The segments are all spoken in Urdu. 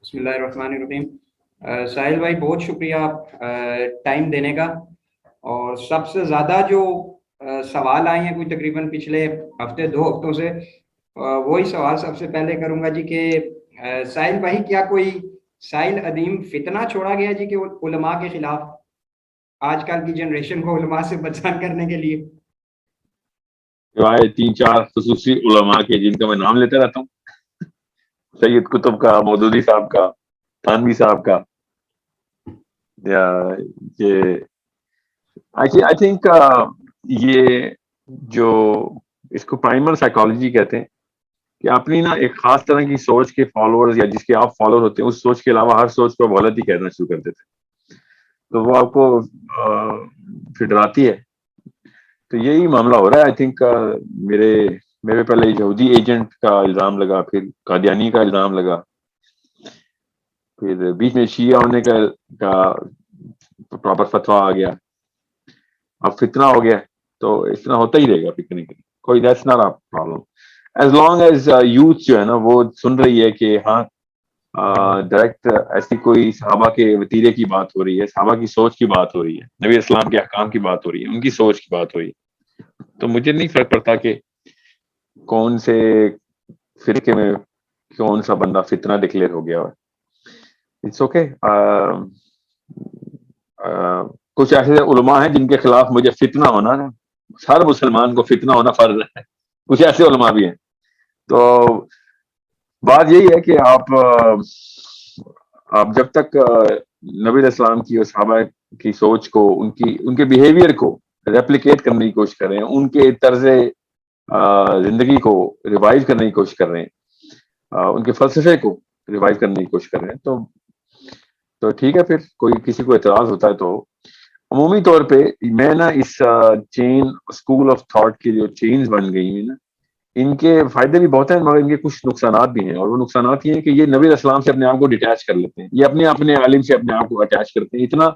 بسم اللہ الرحمن الرحیم. ساحل بھائی بہت شکریہ ٹائم دینے کا. اور سب سے زیادہ جو سوال آئے ہیں کوئی تقریباً پچھلے ہفتے 2 ہفتوں سے, وہی سوال سب سے پہلے کروں گا جی کہ ساحل بھائی کیا کوئی ساحل عدیم فتنہ چھوڑا گیا جی کہ علماء کے خلاف, آج کل کی جنریشن کو علماء سے بچان کرنے کے لیے؟ سوائے 3-4 خصوصی علماء کے جن کا میں نام لیتا رہتا ہوں, سید قطب کا, مودودی صاحب کا, تھانوی صاحب کا, یہ آئی تھنک یہ جو اس کو پرائمر سائیکالوجی کہتے ہیں کہ اپنی نا ایک خاص طرح کی سوچ کے فالوورز یا جس کے آپ فالوور ہوتے ہیں اس سوچ کے علاوہ ہر سوچ کو غلط ہی کہنا شروع کر دیتے ہیں, تو وہ آپ کو پھر ڈراتی ہے. تو یہی معاملہ ہو رہا ہے. آئی تھنک میرے پہلے یہودی ایجنٹ کا الزام لگا, پھر قادیانی کا الزام لگا, پھر بیچ میں شیعہ ہونے کا پراپر فتویٰ آ گیا, اب فتنہ ہو گیا. تو اس طرح ہوتا ہی رہے گا, فکر نہیں کریں, کوئی that's not a problem as long as youth جو ہے نا وہ سن رہی ہے کہ ہاں ڈائریکٹ ایسی کوئی صحابہ کے وتیرے کی بات ہو رہی ہے, صحابہ کی سوچ کی بات ہو رہی ہے, نبی اسلام کے احکام کی بات ہو رہی ہے, ان کی سوچ کی بات ہو رہی ہے, تو مجھے نہیں فرق پڑتا کہ کون سے فرقے میں کون سا بندہ فتنہ ڈکلیئر ہو گیا. It's okay. کچھ ایسے علماء ہیں جن کے خلاف مجھے فتنہ ہونا نا, ہر مسلمان کو فتنہ ہونا فرض ہے, کچھ ایسے علماء بھی ہیں. تو بات یہی ہے کہ آپ جب تک نبی علیہ السلام کی اور صحابہ کی سوچ کو, ان کے بیہیویئر کو ریپلیکیٹ کرنے کی کوشش کر رہے ہیں, ان کے طرز زندگی کو ریوائز کرنے کی کوشش کر رہے ہیں, ان کے فلسفے کو ریوائز کرنے کی کوشش کر رہے ہیں, تو ٹھیک ہے. پھر کوئی کسی کو اعتراض ہوتا ہے تو عمومی طور پہ میں نا اس چین اسکول آف تھاٹ کی جو چینز بن گئی ہیں نا, ان کے فائدے بھی بہت ہیں مگر ان کے کچھ نقصانات بھی ہیں. اور وہ نقصانات یہ ہیں کہ یہ نبی علیہ السلام سے اپنے آپ کو ڈیٹیچ کر لیتے ہیں, یہ اپنے عالم سے اپنے آپ کو اٹیچ کرتے ہیں اتنا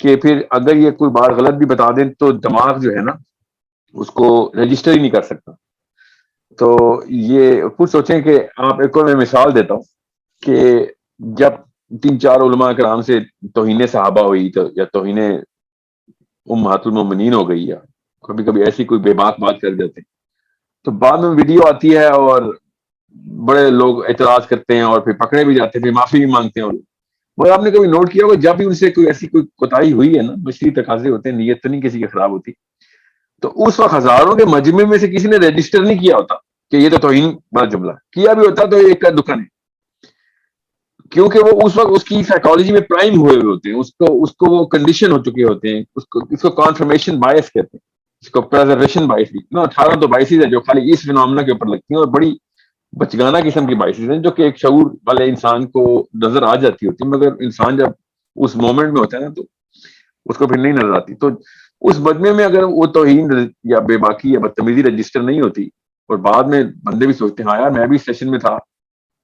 کہ پھر اگر یہ کوئی بات غلط بھی بتا دیں تو دماغ جو ہے نا اس کو رجسٹر ہی نہیں کر سکتا. تو یہ کچھ سوچیں کہ آپ ایک اور میں مثال دیتا ہوں کہ جب 3-4 علماء کرام سے توہین صحابہ ہوئی تو یا توہین امہات المومنین ہو گئی, یا کبھی کبھی ایسی کوئی بے باک بات کر دیتے ہیں, تو بعد میں ویڈیو آتی ہے اور بڑے لوگ اعتراض کرتے ہیں اور پھر پکڑے بھی جاتے ہیں, پھر معافی بھی مانگتے ہیں. مگر آپ نے کبھی نوٹ کیا ہوگا جب بھی ان سے کوئی ایسی کوئی کوتاہی ہوئی ہے نا, بشری تقاضے ہوتے ہیں, نیت تو نہیں کسی کی خراب ہوتی, تو اس وقت ہزاروں کے مجمع میں سے کسی نے رجسٹر نہیں کیا ہوتا کہ یہ تو توہین بڑا جملہ کیا بھی ہوتا تو ایک کا دکان ہے, کیونکہ وہ اس وقت اس کی سائیکالوجی میں پرائم ہوئے ہوتے ہیں, اس کو وہ کنڈیشن ہو چکے ہوتے ہیں, اس کو کانفرمیشن بائس کہتے ہیں, اس کو پریزرویشن بائس بھی. 18 تو بائسز ہے جو خالی اس فنامنا کے اوپر لگتی ہیں اور بڑی بچگانہ قسم کی بائسز ہیں جو کہ ایک شعور والے انسان کو نظر آ جاتی ہوتی ہے, مگر انسان جب اس مومنٹ میں ہوتا ہے نا تو اس کو پھر نہیں نظر آتی. تو اس مجمع میں اگر وہ توہین یا بے باکی یا بدتمیزی رجسٹر نہیں ہوتی اور بعد میں بندے بھی سوچتے ہیں ہاں یار میں بھی سیشن میں تھا,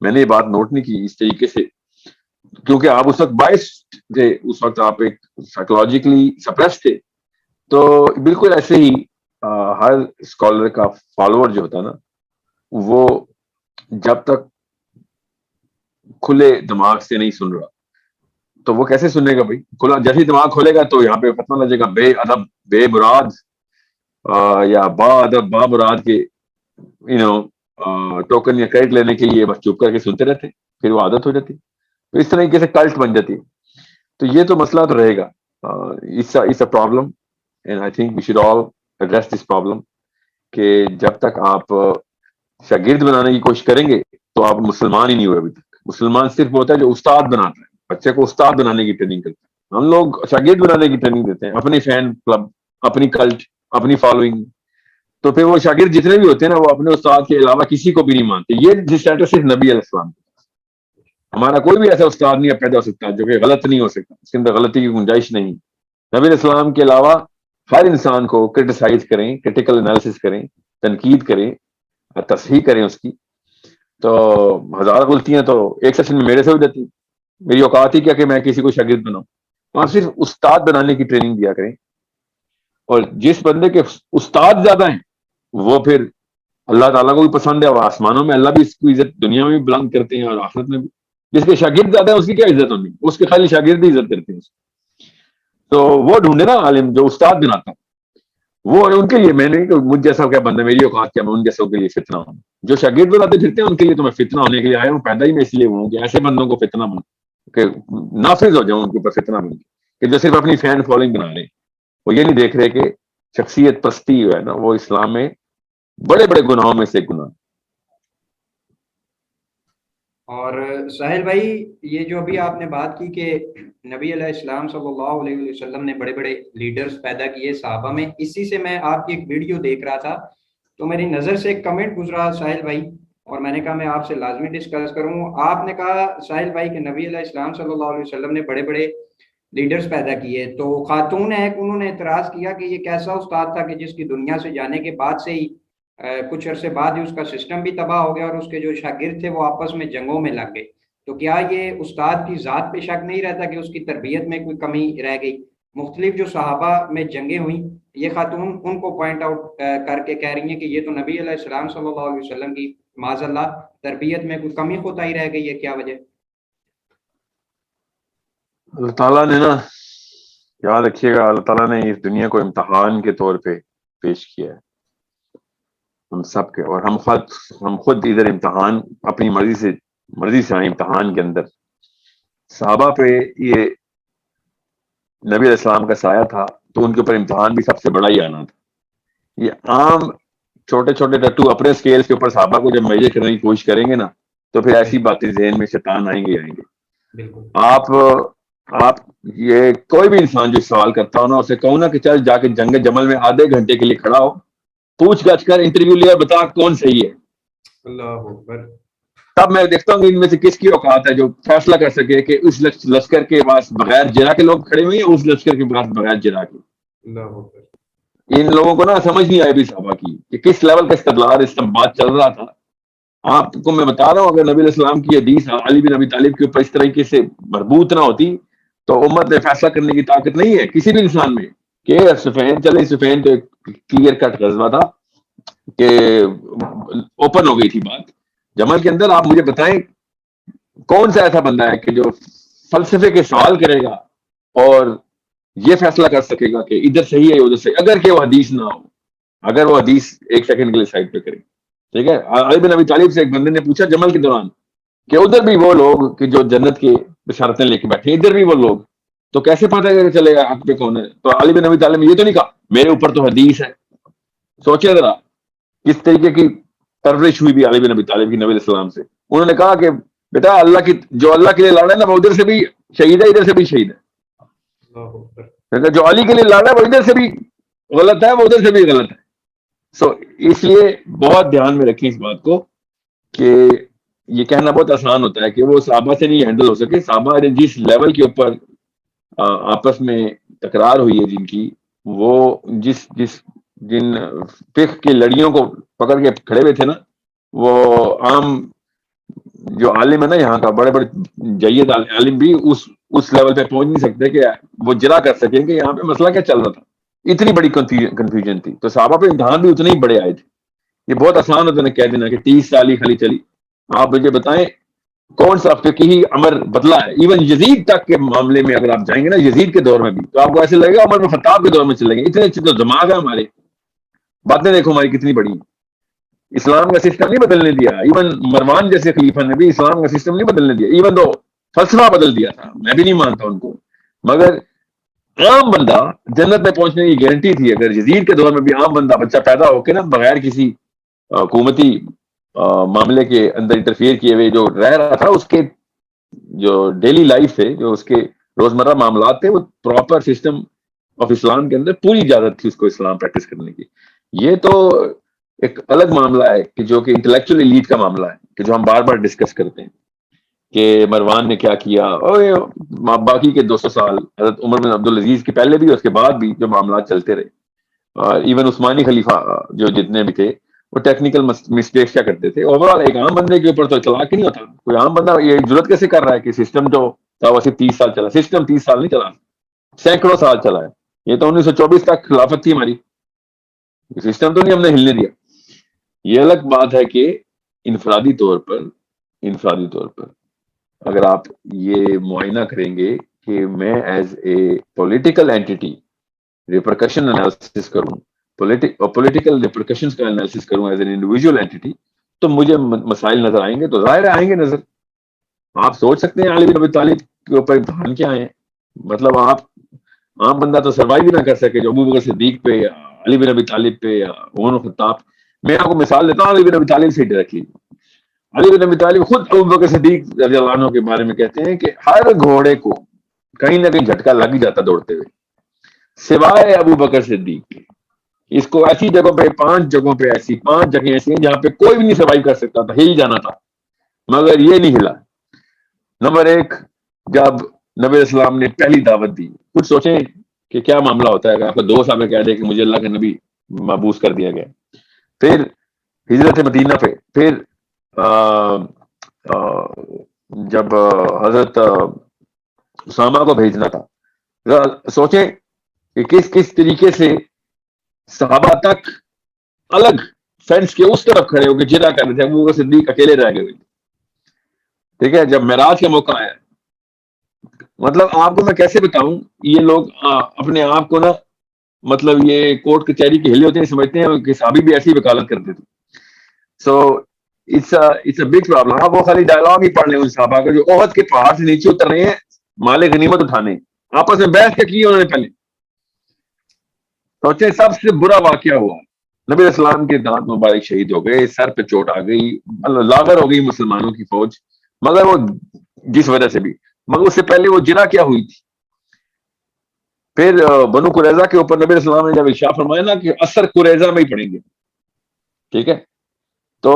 میں نے یہ بات نوٹ نہیں کی اس طریقے سے, کیونکہ آپ اس وقت باعث تھے, اس وقت آپ ایک سائیکولوجیکلی سپریس تھے. تو بالکل ایسے ہی ہر اسکالر کا فالوور جو ہوتا ہے نا وہ جب تک کھلے دماغ سے نہیں سن رہا تو وہ کیسے سنے گا بھائی, کھلا جیسے دماغ کھولے گا تو یہاں پہ فتویٰ لگے گا بے ادب بے مراد یا با ادب با مراد کے ٹوکن یا کریڈٹ لینے کے لیے بس چپ کر کے سنتے رہتے, پھر وہ عادت ہو جاتی, تو اس طریقے سے کلٹ بن جاتی. تو یہ تو مسئلہ تو رہے گا, اس a problem and I think we should all address this problem کہ جب تک آپ شاگرد بنانے کی کوشش کریں گے تو آپ مسلمان ہی نہیں ہوئے. ابھی تک مسلمان صرف ہوتا ہے جو استاد بناتا ہے, بچے کو استاد بنانے کی ٹریننگ کرتا ہے, ہم لوگ شاگرد بنانے کی ٹریننگ دیتے ہیں, اپنی فین کلب, اپنی کلٹ, اپنی فالوئنگ. تو پھر وہ شاگرد جتنے بھی ہوتے ہیں نا وہ اپنے استاد کے علاوہ کسی کو بھی نہیں مانتے. یہ اسٹیٹس صرف نبی علیہ السلام, ہمارا کوئی بھی ایسا استاد نہیں پیدا ہو سکتا جو کہ غلط نہیں ہو سکتا, اس کے اندر غلطی کی گنجائش نہیں. نبی علیہ السلام کے علاوہ ہر انسان کو کرٹیسائز کریں, کرٹیکل انالیسس کریں, تنقید کریں, تصحیح کریں اس کی. تو ہزار غلطیاں تو ایک سیشن میں میرے سے ہو جاتی, میری اوقات ہی کیا کہ میں کسی کو شاگرد بناؤں. وہاں صرف استاد بنانے کی ٹریننگ دیا کریں, اور جس بندے کے استاد زیادہ ہیں وہ پھر اللہ تعالیٰ کو بھی پسند ہے, اور آسمانوں میں اللہ بھی اس کو عزت دنیا میں بھی بلند کرتے ہیں اور آخرت میں بھی. جس کے شاگرد زیادہ ہیں اس کی کیا عزت ہونی, اس کے خالی شاگرد ہی عزت کرتے ہیں. تو وہ ڈھونڈے نا عالم جو استاد بناتا, وہ ان کے لیے, میں نے مجھ جیسا کیا بندہ, میری اوقات کیا, میں ان جیسوں کے لیے فتنہ ہوں. جو شاگرد بناتے پھرتے ہیں ان کے لیے تو میں فتنہ ہونے کے لیے آیا ہوں, پیدا ہی میں اس لیے ہوں کہ ایسے بندوں کو فتنہ بن کہ نافذ ہو جاؤں ان کے اوپر فتنہ بن کے, کہ جو صرف اپنی فین فالوئنگ بنا رہے ہیں, وہ یہ نہیں دیکھ رہے کہ شخصیت پستی جو ہے نا وہ اسلام میں بڑے بڑے گناہوں میں سے ایک گناہ. اور ساحل بھائی, یہ جو ابھی آپ نے بات کی کہ نبی علیہ السلام صلی اللہ علیہ وسلم نے بڑے بڑے لیڈرز پیدا کیے صحابہ میں, اسی سے میں آپ کی ایک ویڈیو دیکھ رہا تھا تو میری نظر سے ایک کمنٹ گزرا ساحل بھائی, اور میں نے کہا میں آپ سے لازمی ڈسکس کروں. آپ نے کہا ساحل بھائی کہ نبی علیہ السلام صلی اللہ علیہ وسلم نے بڑے بڑے لیڈرز پیدا کیے, تو خاتون ہے انہوں نے اعتراض کیا کہ یہ کیسا استاد تھا کہ جس کی دنیا سے جانے کے بعد سے ہی کچھ عرصے بعد ہی اس کا سسٹم بھی تباہ ہو گیا اور اس کے جو شاگرد تھے وہ آپس میں جنگوں میں لگ گئے. تو کیا یہ استاد کی ذات پہ شک نہیں رہتا کہ اس کی تربیت میں کوئی کمی رہ گئی؟ مختلف جو صحابہ میں جنگیں ہوئیں, یہ خاتون ان کو پوائنٹ آؤٹ کر کے کہہ رہی ہیں کہ یہ تو نبی علیہ السلام صلی اللہ علیہ وسلم کی معاذ اللہ تربیت میں کوئی کمی کوتاہی رہ گئی ہے, کیا وجہ؟ اللہ تعالیٰ نے نا, یاد رکھیے گا, اللہ تعالیٰ نے اس دنیا کو امتحان کے طور پہ پیش کیا ہے ہم سب کے, اور ہم خود ادھر امتحان اپنی مرضی سے آئے امتحان کے اندر. صحابہ پہ یہ نبی علیہ السلام کا سایہ تھا تو ان کے اوپر امتحان بھی سب سے بڑا ہی آنا تھا. یہ عام چھوٹے چھوٹے ٹٹو اپنے سکیل کے اوپر صحابہ کو جب میجر کرنے کی کوشش کریں گے نا تو پھر ایسی باتیں ذہن میں شیطان آئیں گے. آپ یہ کوئی بھی انسان جو سوال کرتا ہو نا, اسے کہو نا کہ چل جا کے جنگ جمل میں آدھے گھنٹے کے لیے کھڑا ہو, پوچھ گچھ کر انٹرویو لیا, بتا کون صحیح ہے. اللہ اکبر. تب میں دیکھتا ہوں کہ ان میں سے کس کی اوقات ہے جو فیصلہ کر سکے کہ اس لشکر کے پاس بغیر جرا کے لوگ کھڑے ہوئے ہیں, اس لشکر کے پاس بغیر جرا کے. اللہ اکبر. ان لوگوں کو نا سمجھ نہیں آئی بھی صحابہ کی کہ کس لیول کا استدلال اس بات چل رہا تھا. آپ کو میں بتا رہا ہوں, اگر نبی علیہ السلام کی حدیث علی بن ابی طالب کے اوپر اس طریقے سے مربوط نہ ہوتی تو امت میں فیصلہ کرنے کی طاقت نہیں ہے کسی بھی انسان میں. کہ صفین چلے, صفین تو ایک کلیئر کٹ غزوہ تھا کہ اوپن ہو گئی تھی بات. جمل کے اندر آپ مجھے بتائیں کون سا ایسا بندہ ہے کہ جو فلسفے کے سوال کرے گا اور یہ فیصلہ کر سکے گا کہ ادھر صحیح ہے ادھر صحیح, اگر کہ وہ حدیث نہ ہو, اگر وہ حدیث ایک سیکنڈ کے لیے سائڈ پہ کرے. ٹھیک ہے, علی بن ابی طالب سے ایک بندے نے پوچھا جمل کے دوران کہ ادھر بھی وہ لوگ کہ جو جنت کے بشارتیں لے کے بیٹھے, ادھر بھی وہ لوگ, تو کیسے پتہ چلے گا حق پہ کون ہے؟ تو علی بن ابی طالب نے یہ تو نہیں کہا میرے اوپر تو حدیث ہے. سوچے ذرا کس طریقے کی پرورش ہوئی بھی علی بن ابی طالب کی نبی علیہ السلام سے. انہوں نے کہا کہ بیٹا اللہ کی جو اللہ کے لیے لڑا ہے نا وہ ادھر سے بھی شہید ہے ادھر سے بھی شہید ہے, جو علی کے لیے لڑا ہے وہ ادھر سے بھی غلط ہے وہ ادھر سے بھی غلط ہے. سو اس لیے بہت دھیان میں رکھیں اس بات کو کہ یہ کہنا بہت آسان ہوتا ہے کہ وہ صحابہ سے نہیں ہینڈل ہو سکے. صحابہ جس لیول کے اوپر آپس میں تکرار ہوئی ہے جن کی, وہ جن فقہ کی لڑیوں کو پکڑ کے کھڑے ہوئے تھے نا, وہ عام جو عالم ہے نا یہاں کا, بڑے بڑے جید عالم بھی اس لیول پہ پہنچ نہیں سکتے کہ وہ جرا کر سکیں کہ یہاں پہ مسئلہ کیا چل رہا تھا. اتنی بڑی کنفیوژن تھی. تو صحابہ پہ امتحان بھی اتنے ہی بڑے آئے تھے. یہ بہت آسان ہوتا ہے کہہ دینا کہ 30 سال ہی خالی چلی. آپ مجھے بتائیں کون سا فقہی امر بدلا ہے؟ ایون یزید تک کے معاملے میں اگر آپ جائیں گے نا, یزید کے دور میں بھی, تو آپ کو ایسے لگے گا عمر بن خطاب کے دور میں چلیں گے. اتنے اچھے تو دماغ ہے ہمارے, باتیں دیکھو ہماری کتنی بڑی. اسلام کا سسٹم نہیں بدلنے دیا. ایون مروان جیسے خلیفہ نے بھی اسلام کا سسٹم نہیں بدلنے دیا, ایون تو فلسفہ بدل دیا تھا. میں بھی نہیں مانتا ان کو, مگر عام بندہ جنت میں پہنچنے کی گارنٹی تھی. اگر یزید کے دور میں بھی عام بندہ بچہ پیدا ہو کے نا بغیر کسی حکومتی معاملے کے اندر انٹرفیئر کیے ہوئے جو رہ رہا تھا, اس کے جو ڈیلی لائف ہے, جو اس کے روزمرہ معاملات تھے, وہ پراپر سسٹم آف اسلام کے اندر پوری اجازت تھی اس کو اسلام پریکٹس کرنے کی. یہ تو ایک الگ معاملہ ہے کہ جو کہ انٹلیکچوئل ایلیٹ کا معاملہ ہے کہ جو ہم بار بار ڈسکس کرتے ہیں کہ مروان نے کیا کیا, اور باقی کے 200 سال حضرت عمر بن عبدالعزیز کے پہلے بھی اس کے بعد بھی جو معاملات چلتے رہے. ایون عثمانی خلیفہ جو جتنے بھی تھے وہ ٹیکنیکل مسٹیکس کیا کرتے تھے. اوور آل ایک عام بندے کے اوپر تو چلاک ہی نہیں ہوتا. کوئی عام بندہ یہ ضرورت کیسے کر رہا ہے کہ سسٹم جو تھا وہ صرف 30 سال چلا. سسٹم 30 سال نہیں چلا, سینکڑوں سال چلا ہے. یہ تو 1924 تک خلافت تھی ہماری, سسٹم تو نہیں ہم نے ہلنے دیا. یہ الگ بات ہے کہ انفرادی طور پر اگر آپ یہ معائنہ کریں گے کہ میں as a political entity repercussion analysis کروں، پولیٹیکل ریپرکشنز کا انالیسس کروں ایز این انڈیویجول اینٹی، تو مجھے مسائل نظر آئیں گے، تو ظاہر آئیں گے نظر. آپ سوچ سکتے ہیں علی بن ابی طالب کے اوپر امتحان کیا ہیں. مطلب آپ عام بندہ تو سروائیو بھی نہ کر سکے جو ابو بکر صدیق پہ یا علی بن ابی طالب پہ یا عمر الخطاب. میں آپ کو مثال دیتا ہوں علی بن ابی طالب سے ڈائریکٹلی. علی بن ابی طالب خود ابو بکر صدیق رضی اللہ عنہ کے بارے میں کہتے ہیں کہ ہر گھوڑے کو کہیں نہ کہیں جھٹکا لگ ہی جاتا دوڑتے ہوئے سوائے ابو بکر صدیق. اس کو ایسی جگہوں پہ 5 جگہوں پہ ایسی 5 جگہیں ایسی ہیں جہاں پہ کوئی بھی نہیں سروائیو کر سکتا تھا، ہل جانا تھا مگر یہ نہیں ہلا. نمبر 1، جب نبی اسلام نے پہلی دعوت دی، کچھ سوچیں کہ کیا معاملہ ہوتا ہے اگر آپ کو 2 سال میں کہہ دے کہ مجھے اللہ کے نبی مبعوث کر دیا گیا. پھر ہجرت مدینہ پہ، پھر جب حضرت اسامہ کو بھیجنا تھا، سوچیں کہ کس طریقے سے صحابہ تک الگ فینس کے اس طرف کھڑے ہو کے جدا کر رہے تھے، ابو بکر صدیق اکیلے رہ گئے. ٹھیک ہے، جب معراج کا موقع آیا، مطلب آپ کو میں کیسے بتاؤں، یہ لوگ اپنے آپ کو نا مطلب یہ کورٹ کچہری کے ہلے ہوتے ہیں، سمجھتے ہیں کہ صحابی بھی ایسی وکالت کرتے تھے. So it's a big problem. آپ وہ خالی ڈائلاگ ہی پڑھ لیں ان صحابہ کا جو احد کے پہاڑ سے نیچے اتر رہے ہیں مال غنیمت اٹھانے، آپس میں بحث کے کی انہوں نے پہلے. سوچیں سب سے برا واقعہ ہوا، نبی اسلام کے دانت مبارک شہید ہو گئے، سر پہ چوٹ آ گئی، لاغر ہو گئی مسلمانوں کی فوج، مگر وہ جس وجہ سے بھی، مگر اس سے پہلے وہ جنا کیا ہوئی تھی. پھر بنو قریظہ کے اوپر نبی اسلام نے جب ارشاد فرمایا نا کہ اثر قریظہ میں ہی پڑیں گے، ٹھیک ہے، تو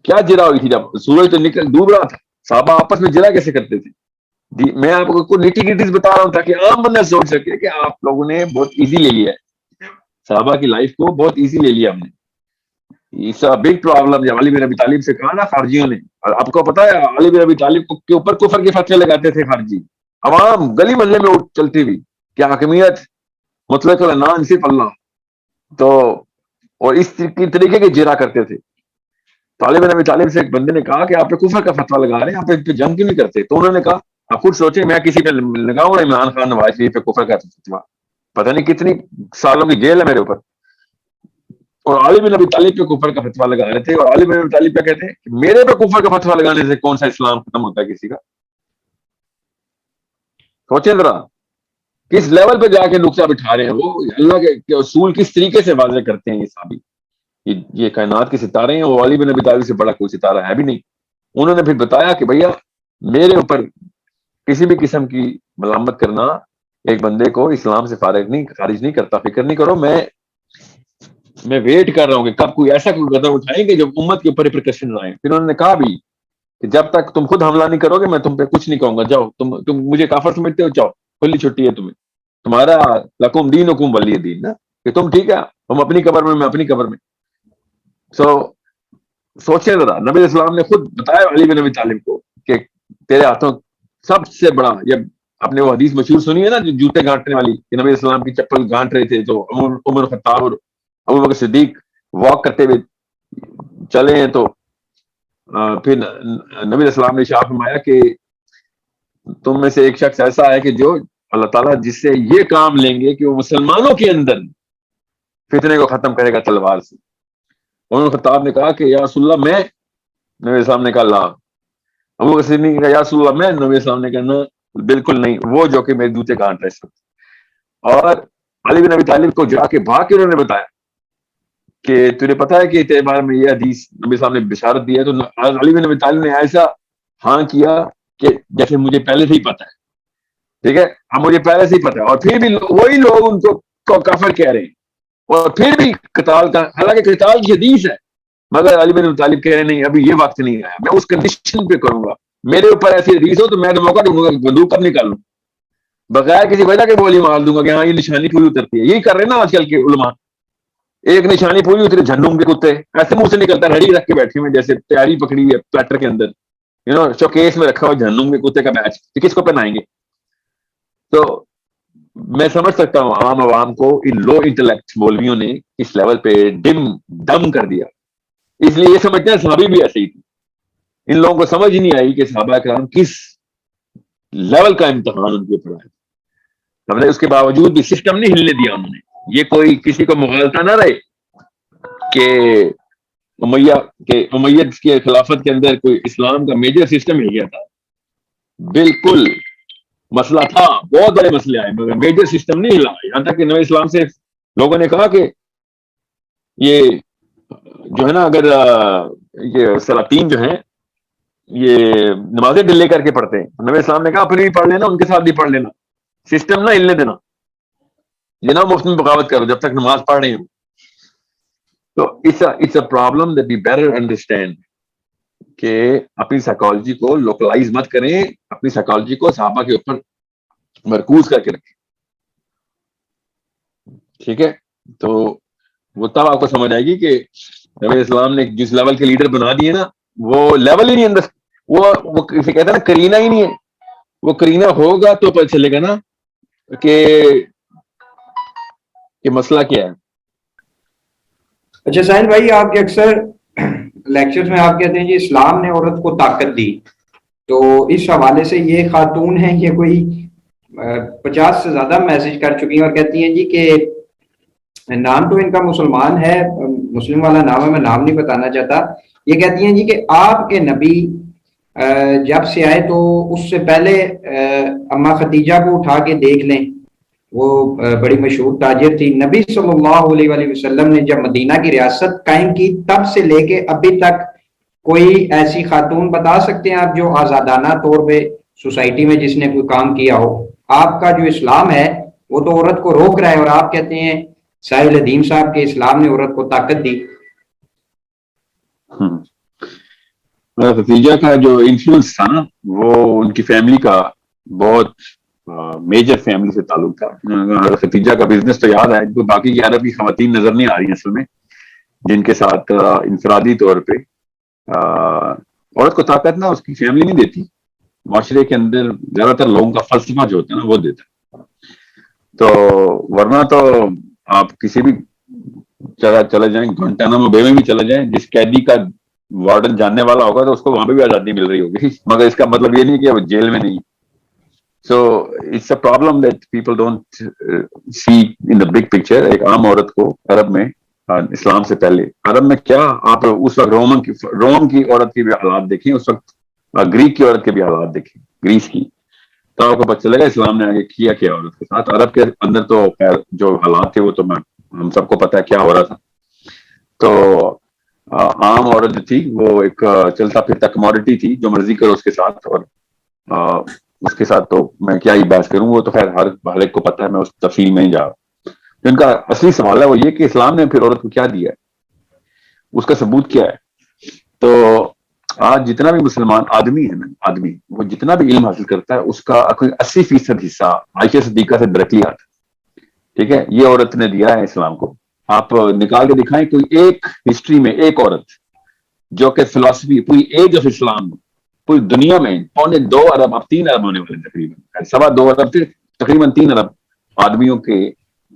کیا جرا ہوئی تھی جب سورج تو نکل ڈوب رہا تھا، صحابہ آپس میں جرا کیسے کرتے تھے. میں آپ کو کچھ نیٹی گریٹیز بتا رہا ہوں تاکہ عام بندہ سوچ سکے کہ آپ لوگوں نے بہت ایزی لے لیا ہے، صحابہ کی لائف کو بہت ایزی لے لیا ہم نے. اس بگ پرابلم جب علی بن ابی طالب سے کہا نا خارجیوں نے، اور آپ کو پتا ہے علی بن ابی طالب کے اوپر کفر کے فتوے لگاتے تھے خارجی، عوام گلی محلے میں چلتی ہوئی کہ حاکمیت مطلق العنان صرف اللہ، تو اور اس طریقے کے جرا کرتے تھے. طالب نبی طالب سے ایک بندے نے کہا کہ آپ پہ کفر کا فتویٰ لگا رہے ہیں، آپ پہ جنگ کیوں نہیں کرتے؟ تو انہوں نے کہا آپ خود سوچیں میں کسی پہ لگاؤں عمران خان نواز شریف پہ کفر کا فتویٰ، پتہ نہیں کتنی سالوں کی جیل ہے میرے اوپر. اور علی بن ابی طالب پہ کفر کا فتویٰ لگا رہے تھے، اور علی بن ابی طالب پہ کہتے ہیں کہ میرے پہ کفر کا فتویٰ لگانے سے کون سا اسلام ختم ہوتا ہے کسی کا. سوچیں ذرا کس لیول پہ جا کے نقطہ بٹھا رہے ہیں وہ، اللہ کے اصول کس طریقے سے واضح کرتے ہیں. یہ صحابی یہ کائنات کے ستارے ہیں، وہ علی بن ابی طالب سے بڑا کوئی ستارہ ہے بھی نہیں. انہوں نے پھر بتایا کہ بھیا میرے اوپر کسی بھی قسم کی ملامت کرنا ایک بندے کو اسلام سے خارج نہیں کرتا. فکر نہیں کرو، میں ویٹ کر رہا ہوں کہ کب کوئی ایسا کوئی قدم اٹھائیں گے جب امت کے اوپر ریپریکشن آئیں. پھر انہوں نے کہا بھی کہ جب تک تم خود حملہ نہیں کرو گے میں تم پہ کچھ نہیں کہوں گا، جاؤ تم مجھے کافر سمجھتے ہو، جاؤ کھلی چھٹی ہے تمہیں، تمہارا لکم دینکم ولی دین نا، کہ تم ٹھیک ہے ہم اپنی قبر میں اپنی قبر میں. سوچیں ذرا، نبی اسلام نے خود بتایا علی بن ابی طالب کو کہ تیرے ہاتھوں سب سے بڑا، جب آپ نے وہ حدیث مشہور سنی ہے نا جو جوتے گانٹنے والی، کہ نبی اسلام کی چپل گانٹ رہے تھے تو عمر خطاب اور ابو بکر صدیق واک کرتے ہوئے چلے ہیں، تو پھر نبی اسلام نے ارشاد فرمایا کہ تم میں سے ایک شخص ایسا ہے کہ جو اللہ تعالیٰ جس سے یہ کام لیں گے کہ وہ مسلمانوں کے اندر فتنے کو ختم کرے گا تلوار سے. عمر خطاب نے کہا کہ یا رسول اللہ میں، نبی اسلام نے کہا لا. ابو بکر صدیق نے کہا یا رسول اللہ میں، نبی اسلام نے کہا نہ بالکل نہیں، وہ جو کہ میرے جوتے گانٹ رہے سب. اور علی بن ابی طالب کو جا کے بھاگ کے انہوں نے بتایا کہ تجھے پتا ہے کہ تیرے بارے میں یہ حدیث نبی صاحب نے بشارت دی ہے. تو علی بن ابی طالب نے ایسا ہاں کیا کہ جیسے مجھے پہلے سے ہی پتا ہے، ٹھیک ہے اب مجھے پہلے سے ہی پتا ہے. اور پھر بھی وہی لوگ ان کو کافر کہہ رہے ہیں، اور پھر بھی قتال کا، حالانکہ قتال کی حدیث ہے، مگر علی بن ابی طالب کہہ رہے نہیں ابھی یہ وقت نہیں آیا، میں اس کنڈیشن پہ کروں گا، میرے اوپر ایسی حدیث ہو تو میں موقع ڈھونڈوں گا بندوق کب نکال لوں، بغیر کسی وجہ کے گولی مار دوں گا کہ ہاں یہ نشانی پوری اترتی ہے. یہی کر رہے ہیں نا آج کل کے علماء، ایک نشانی پوری اتری جھنڈوں کے کتے ایسے منہ سے نکلتا ہے، رڑی رکھ کے بیٹھے ہوئے جیسے تیاری پکڑی ہے پلیٹر کے اندر، شوکیس میں رکھا ہوا جھنڈوں کے کتے کا بیچ، کس کو پہنائیں گے؟ تو میں سمجھ سکتا ہوں عام عوام کو ان لو انٹلیکٹ مولویوں نے اس لیول پہ دم کر دیا، اس لیے یہ سمجھتے ہیں صحابی بھی ایسے ہی تھی. ان لوگوں کو سمجھ نہیں آئی کہ صحابہ کرام کس لیول کا امتحان ان کے اوپر ہے. ہم نے اس کے باوجود بھی سسٹم نہیں ہلنے دیا انہوں نے. یہ کوئی کسی کو مغالطہ نہ رہے کہ امیہ کے خلافت کے اندر کوئی اسلام کا میجر سسٹم ہل گیا تھا. بالکل مسئلہ تھا, بہت بڑے مسئلے آئے, مگر میجر سسٹم نہیں ہلا. یہاں تک کہ نبی اسلام سے لوگوں نے کہا کہ یہ جو ہے نا, اگر یہ سلاطین جو ہیں یہ نمازیں ڈیلے کر کے پڑھتے ہیں, نبی اسلام نے کہا پھر بھی پڑھ لینا, ان کے ساتھ بھی پڑھ لینا, سسٹم نہ ہلنے دینا, یہ نہ مفت میں بغاوت کرو جب تک نماز پڑھ رہے ہو. تو it's a problem that we better understand کہ اپنی سائیکالوجی کو لوکلائز مت کریں, اپنی سائیکالوجی کو صحابہ کے اوپر مرکوز کر کے رکھیں. ٹھیک ہے, تو وہ تب آپ کو سمجھ آئے گی کہ نبی اسلام نے جس لیول کے لیڈر بنا دیے نا, وہ لیول ہی نہیں اندر, وہ کہتے ہیں نا کرینہ ہی نہیں ہے. وہ کرینہ ہوگا تو پتہ چلے گا نا کہ مسئلہ کیا ہے. اچھا ساحل بھائی, آپ کے اکثر لیکچرز میں آپ کہتے ہیں جی اسلام نے عورت کو طاقت دی, تو اس حوالے سے یہ خاتون ہیں یہ کوئی 50 سے زیادہ میسج کر چکی ہیں اور کہتی ہیں جی کہ نام تو ان کا مسلمان ہے, مسلم والا نام ہے, میں نام نہیں بتانا چاہتا. یہ کہتی ہیں جی کہ آپ کے نبی جب سے آئے تو اس سے پہلے اما ختیجہ کو اٹھا کے دیکھ لیں, وہ بڑی مشہور تاجر تھی. نبی صلی اللہ علیہ وآلہ وسلم نے جب مدینہ کی ریاست قائم کی تب سے لے کے ابھی تک کوئی ایسی خاتون بتا سکتے ہیں آپ جو آزادانہ طور پہ سوسائٹی میں جس نے کوئی کام کیا ہو؟ آپ کا جو اسلام ہے وہ تو عورت کو روک رہا ہے, اور آپ کہتے ہیں ساحل ادیم صاحب کے اسلام نے عورت کو طاقت دی. ختیجہ کا جو انفلوئنس تھا نا, وہ ان کی فیملی کا بہت میجر فیملی سے تعلق تھا. ختیجہ کا بزنس تو یاد ہے, باقی کی عربی خواتین نظر نہیں آ رہی ہیں اصل میں, جن کے ساتھ انفرادی طور پہ عورت کو طاقت نہ اس کی فیملی نہیں دیتی. معاشرے کے اندر زیادہ تر لوگوں کا فلسفہ جو ہوتا ہے نا وہ دیتا ہے. تو ورنہ تو آپ کسی بھی جگہ چلے جائیں, گوانٹانامو بے میں بھی چلے جائیں, جس قیدی کا وارڈن جاننے والا ہوگا تو اس کو وہاں پہ بھی آزادی مل رہی ہوگی, مگر اس کا مطلب یہ نہیں کہ وہ جیل میں نہیں. So it's a problem that people don't see in the big picture. ایک عام عورت کو عرب میں اسلام سے پہلے عرب میں کیا, آپ اس وقت روم کی عورت کی بھی حالات دیکھیں, اس وقت گریک کی عورت کے بھی حالات دیکھیں, گریس کی, تو آپ کو پتہ چلے گا اسلام نے آگے کیا کیا عورت کے ساتھ. عرب کے اندر تو خیر جو حالات تھے وہ تو ہم سب کو پتہ ہے کیا ہو رہا تھا. تو عام عورت جو تھی وہ ایک چلتا پھرتا کموڈٹی تھی, جو مرضی کرو اس کے ساتھ, اور اس کے ساتھ تو میں کیا ہی بحث کروں, وہ تو خیر ہر ایک کو پتہ ہے, میں اس تفصیل میں ہی جا رہا ہوں. ان کا اصلی سوال ہے وہ یہ کہ اسلام نے پھر عورت کو کیا دیا ہے, اس کا ثبوت کیا ہے. تو آج جتنا بھی مسلمان آدمی ہے نا, آدمی وہ جتنا بھی علم حاصل کرتا ہے اس کا 80% حصہ عائشہ صدیقہ سے ڈائریکٹلی آتا ہے. ٹھیک ہے, یہ عورت نے دیا ہے اسلام کو. آپ نکال کے دکھائیں کوئی ایک ہسٹری میں ایک عورت جو کہ فلسفی پوری ایج آف اسلام پوری دنیا میں 2.25 ارب, اب 3 ارب ہونے والے تقریباً 2.25 ارب سے تقریباً 3 ارب آدمیوں کے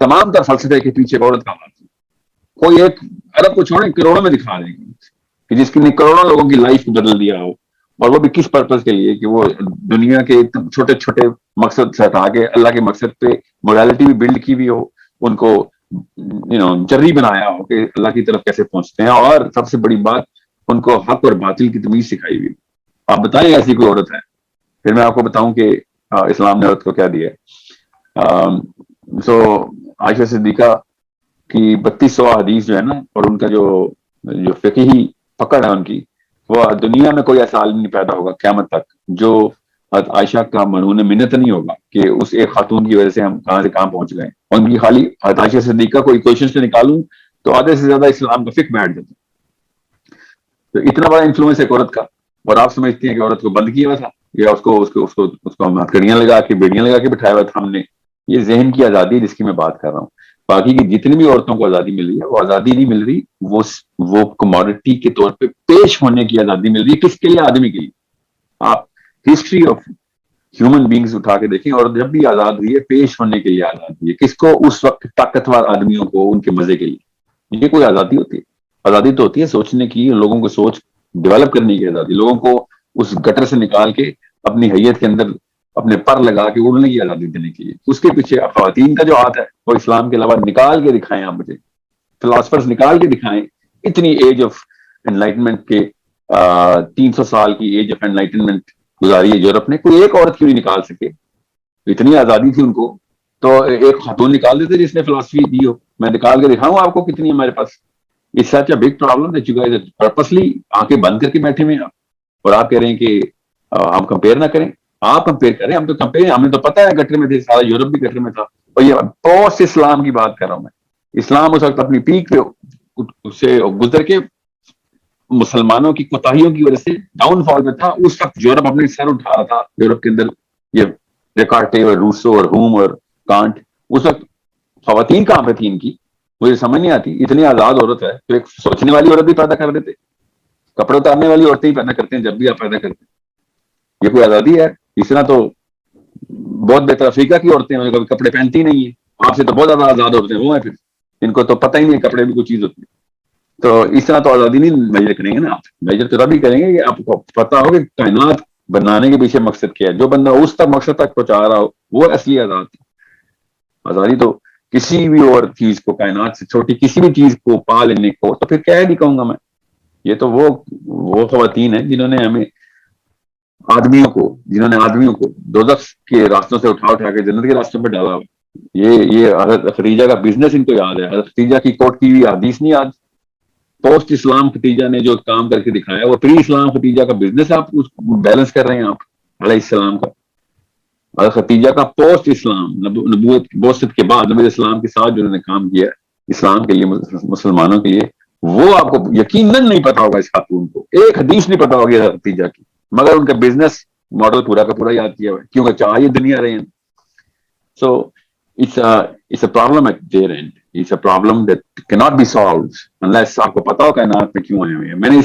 تمام تر فلسفے کے پیچھے عورت کا ہاتھ. کوئی ایک ارب کو چھوڑیں, کروڑوں میں دکھا دیں گے کہ جس کی کروڑوں لوگوں کی لائف کو بدل دیا ہو, اور وہ بھی کس پرپز کے لیے کہ وہ دنیا کے چھوٹے چھوٹے مقصد سے ہٹا کے اللہ کے مقصد پہ موریلٹی بھی بلڈ کی ہوئی ہو, ان کو جری بنایا ہو کہ اللہ کی طرف کیسے پہنچتے ہیں, اور سب سے بڑی بات ان کو حق اور باطل کی تمیز سکھائی ہوئی. آپ بتائیں ایسی کوئی عورت ہے, پھر میں آپ کو بتاؤں کہ اسلام نے عورت کو کیا دیا ہے. سو عائشہ صدیقہ کی 3200 حدیث جو ہے نا, اور ان کا جو فقہی پکڑ ہے ان کی, وہ دنیا میں کوئی ایسا عالم نہیں پیدا ہوگا قیامت تک جو عائشہ کا منون منت نہیں ہوگا کہ اس ایک خاتون کی وجہ سے ہم کہاں سے کہاں پہنچ گئے. ان کی خالی عائشہ صدیقہ کو کوشچن سے نکالوں تو آدھے سے زیادہ اسلام کا فقہ بیٹھ جاتا. تو اتنا بڑا انفلوئنس ہے عورت کا, اور آپ سمجھتے ہیں کہ عورت کو بند کیا ہوا تھا, یا اس کو ہم ہتھکڑیاں لگا کے بیڑیاں لگا کے بٹھایا ہوا تھا ہم نے. یہ ذہن کی آزادی ہے جس کی میں بات کر رہا ہوں. باقی کی جتنی بھی عورتوں کو آزادی مل رہی ہے وہ آزادی نہیں مل رہی, وہ کموڈٹی کے طور پہ پیش ہونے کی آزادی مل رہی ہے. کس کے لیے؟ آدمی کے لیے. آپ ہسٹری آف ہیومن بینگز اٹھا کے دیکھیں, اور جب بھی آزاد ہوئی ہے پیش ہونے کے لیے آزاد ہوئی ہے. کس کو؟ اس وقت طاقتور آدمیوں کو, ان کے مزے کے لیے. یہ کوئی آزادی ہوتی ہے؟ آزادی تو ہوتی ہے سوچنے کی, لوگوں کو سوچ ڈیولپ کرنے کی آزادی, لوگوں کو اس گٹر سے نکال کے اپنی حیت کے اندر اپنے پر لگا کے اڑنے کی آزادی دینے کی. اس کے پیچھے خواتین کا جو ہاتھ ہے وہ اسلام کے علاوہ نکال کے دکھائیں, آپ مجھے فلاسفرز نکال کے دکھائیں. اتنی ایج آف انلائٹمنٹ کے 300 سال کی ایج آف انلائٹمنٹ گزاری ہے یورپ نے, کوئی ایک عورت کیوں نہیں نکال سکے؟ اتنی آزادی تھی ان کو, تو ایک خاتون نکال دیتے جس نے فلاسفی دی ہو. میں نکال کے دکھاؤں آپ کو کتنی ہمارے پاس. It's such a big problem that you guys are purposely آنکھیں بند کر کے بیٹھے ہوئے ہیں آپ, اور آپ کہہ رہے ہیں کہ ہم کمپیئر نہ کریں. آپ کمپیئر کریں, ہم تو کمپیئر, ہمیں تو پتا ہے گٹر میں تھے, سارا یورپ بھی گٹر میں تھا. اور یہ پوسٹ اسلام کی بات کر رہا ہوں میں. اسلام اس وقت اپنی پیک پہ سے گزر کے مسلمانوں کی کوتاہیوں کی وجہ سے ڈاؤن فال میں تھا. اس وقت یورپ اپنے سر اٹھا رہا تھا. یورپ کے اندر یہ ڈیکارٹے اور روسو اور ہوم اور کانٹ, اس وقت خواتین کہاں پہ تھی ان کی, مجھے سمجھ نہیں آتی. اتنی آزاد عورت ہے تو ایک سوچنے والی عورت بھی پیدا کر دیتے, کپڑے اتارنے والی عورتیں ہی پیدا کرتے ہیں جب بھی آپ پیدا کرتے ہیں. یہ کوئی آزادی ہے؟ اس طرح تو بہت بہتر افریقہ کی عورتیں ہیں, کبھی کپڑے پہنتی نہیں ہیں, آپ سے تو بہت زیادہ آزاد ہوتے ہیں وہ ہیں, پھر ان کو تو پتہ ہی نہیں کپڑے بھی کوئی چیز ہوتی ہے. تو اس طرح تو آزادی نہیں میجر کریں گے نا آپ. میجر تو تبھی کریں گے کہ آپ کو پتا ہو کہ کائنات بنانے کے پیچھے مقصد کیا ہے. جو بندہ اس تک مقصد تک پہنچا رہا ہو وہ اصلی آزاد ہے. آزادی تو کسی بھی اور چیز کو, کائنات سے چھوٹی کسی بھی چیز کو پا لینے کو, تو پھر کیا نہیں کہوں گا میں. یہ تو وہ خواتین ہیں جنہوں نے ہمیں آدمیوں کو دوزخ کے راستوں سے اٹھا کے جنت کے راستوں پہ ڈالا. یہ حضرت خدیجہ کا بزنس ان کو یاد ہے. حضرت خدیجہ کی کوٹ کی ہوئی حدیث نہیں یاد. پوسٹ اسلام خدیجہ نے جو کام کر کے دکھایا وہ پری اسلام خدیجہ کا بزنس آپ بیلنس کر رہے ہیں آپ علیہ السلام کا. حضرت خدیجہ کا پوسٹ اسلام نبوت بوست کے بعد نبی اسلام کے ساتھ جو انہوں نے کام کیا اسلام کے لیے, مسلمانوں کے لیے, وہ آپ کو یقیناً نہیں پتا ہوگا. اس خاتون کو ایک حدیث نہیں پتا ہوگی حضرت خدیجہ کی, مگر ان کا بزنس ماڈل پورا کا پورا یاد کیا ہوا ہے, کیونکہ چاہیے دنیا رہے ہیں. سو it's a problem at their end. It's a problem that cannot be solved unless آپ کو پتا ہو کائنات میں کیوں آئے ہوئے ہیں. میں نے